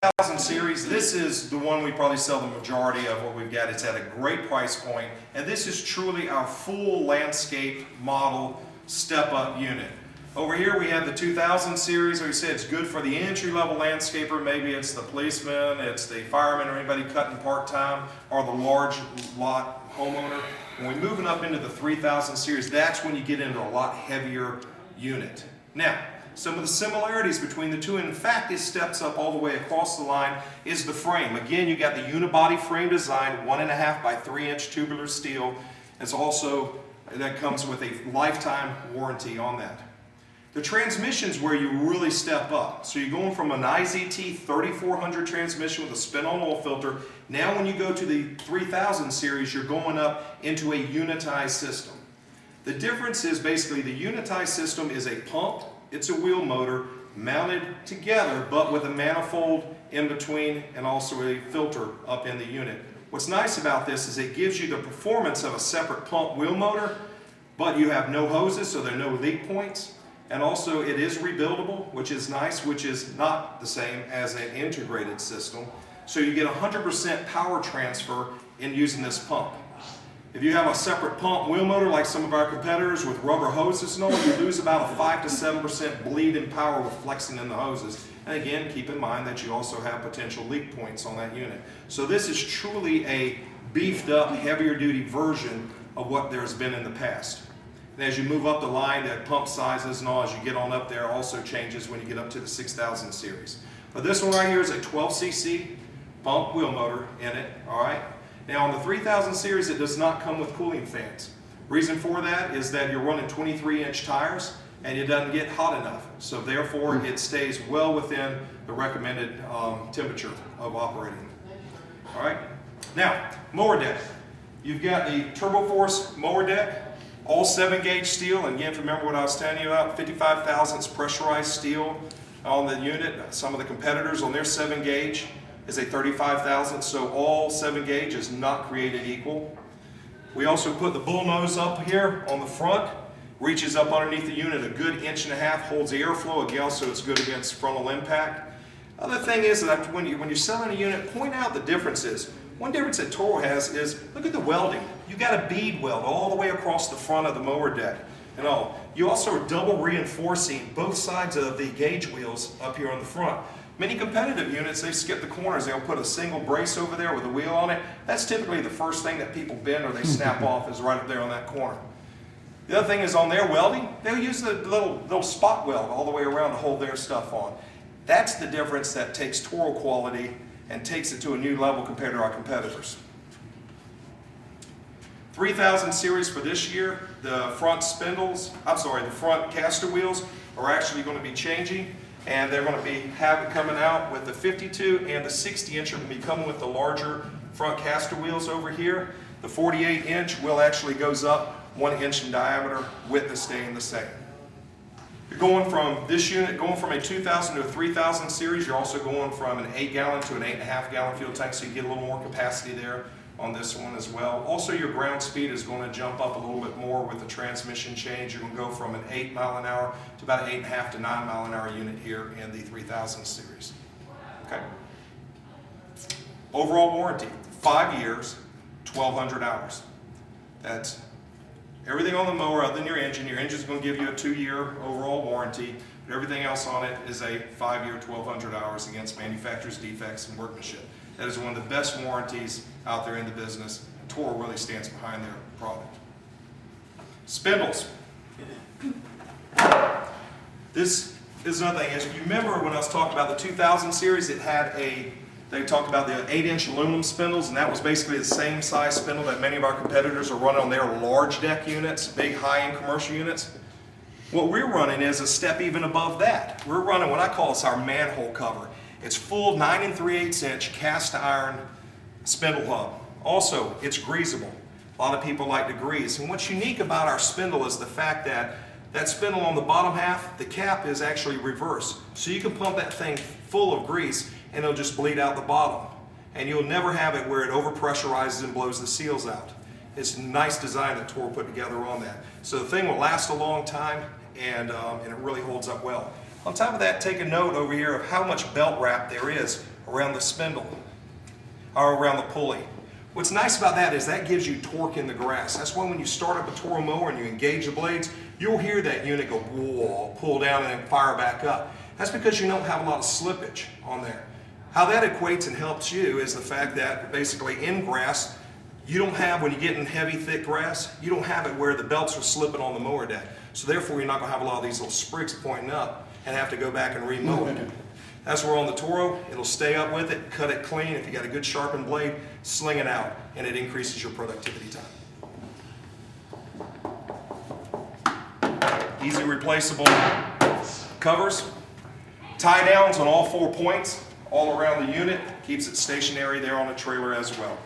1000 series, this is the one we probably sell the majority of what we've got. It's at a great price point, and this is truly our full landscape model step-up unit. Over here we have the 2000 series. Like I said, it's good for the entry-level landscaper. Maybe it's the policeman, it's the fireman, or anybody cutting part-time, or the large lot homeowner. When we're moving up into the 3000 series, that's when you get into a lot heavier unit. Now, some of the similarities between the two, and in fact it steps up all the way across the line, is the frame. Again, you got the unibody frame design, 1.5 by 3 inch tubular steel. It's also, that comes with a lifetime warranty on that. The transmission's where you really step up. So you're going from an IZT 3400 transmission with a spin-on oil filter. Now when you go to the 3000 series, you're going up into a unitized system. The difference is basically the unitized system is a pump, it's a wheel motor mounted together, but with a manifold in between and also a filter up in the unit. What's nice about this is it gives you the performance of a separate pump wheel motor, but you have no hoses, so there are no leak points. And also it is rebuildable, which is nice, which is not the same as an integrated system. So you get 100% power transfer in using this pump. If you have a separate pump wheel motor like some of our competitors with rubber hoses and all, you lose about a 5 to 7% bleed in power with flexing in the hoses. And again, keep in mind that you also have potential leak points on that unit. So this is truly a beefed up, heavier duty version of what there's been in the past. And as you move up the line, the pump sizes and all, as you get on up there, also changes when you get up to the 6000 series. But this one right here is a 12cc pump wheel motor in it, all right? Now on the 3000 series, it does not come with cooling fans. Reason for that is that you're running 23-inch tires and it doesn't get hot enough. So therefore, it stays well within the recommended temperature of operating. All right? Now, mower deck. You've got the TurboForce mower deck. All 7-gauge steel, and again, if you remember what I was telling you about, 55 thousandths pressurized steel on the unit. Some of the competitors on their 7-gauge is a 35 thousandths, so all 7-gauge is not created equal. We also put the bull nose up here on the front, reaches up underneath the unit a good 1.5 inches, holds the airflow again, so it's good against frontal impact. Other thing is that when you're selling a unit, point out the differences. One difference that Toro has is, look at the welding. You got a bead weld all the way across the front of the mower deck and all. You also are double reinforcing both sides of the gauge wheels up here on the front. Many competitive units, they skip the corners. They'll put a single brace over there with a wheel on it. That's typically the first thing that people bend or they snap off, is right up there on that corner. The other thing is on their welding, they'll use the little spot weld all the way around to hold their stuff on. That's the difference that takes Toro quality and takes it to a new level compared to our competitors. 3000 series for this year, the front the front caster wheels are actually going to be changing, and they're going to be coming out with the 52 and the 60-inch are going to be coming with the larger front caster wheels over here. The 48-inch wheel actually goes up 1 inch in diameter, width is staying the same. You're going from this unit, going from a 2000 to a 3000 series, you're also going from an 8-gallon to an 8.5-gallon fuel tank, so you get a little more capacity there on this one as well. Also, your ground speed is going to jump up a little bit more with the transmission change. You're going to go from an 8 mile an hour to about an 8.5 to 9 mile an hour unit here in the 3000 series. Okay. Overall warranty, 5 years, 1,200 hours. That's everything on the mower other than your engine. Your engine's going to give you a 2-year overall warranty, but everything else on it is a 5-year, 1,200 hours against manufacturer's defects and workmanship. That is one of the best warranties out there in the business. Toro really stands behind their product. Spindles. This is another thing. As you remember when I was talking about the 2000 series, it had they talked about the 8-inch aluminum spindles, and that was basically the same size spindle that many of our competitors are running on their large deck units, big high-end commercial units. What we're running is a step even above that. We're running what I call our manhole cover. It's full 9 3/8 inch cast iron spindle hub. Also, it's greasable. A lot of people like to grease. And what's unique about our spindle is the fact that that spindle on the bottom half, the cap is actually reversed. So you can pump that thing full of grease and it'll just bleed out the bottom. And you'll never have it where it overpressurizes and blows the seals out. It's a nice design that Toro put together on that. So the thing will last a long time, and it really holds up well. On top of that, take a note over here of how much belt wrap there is around the spindle, or around the pulley. What's nice about that is that gives you torque in the grass. That's why when you start up a Toro mower and you engage the blades, you'll hear that unit go whoa, pull down and then fire back up. That's because you don't have a lot of slippage on there. How that equates and helps you is the fact that basically in grass, you don't have, when you get in heavy, thick grass, you don't have it where the belts are slipping on the mower deck. So therefore, you're not going to have a lot of these little sprigs pointing up and have to go back and remow it. That's where on the Toro, it'll stay up with it, cut it clean. If you got a good sharpened blade, sling it out, and it increases your productivity time. Easy replaceable covers. Tie downs on all 4 points, all around the unit, keeps it stationary there on the trailer as well.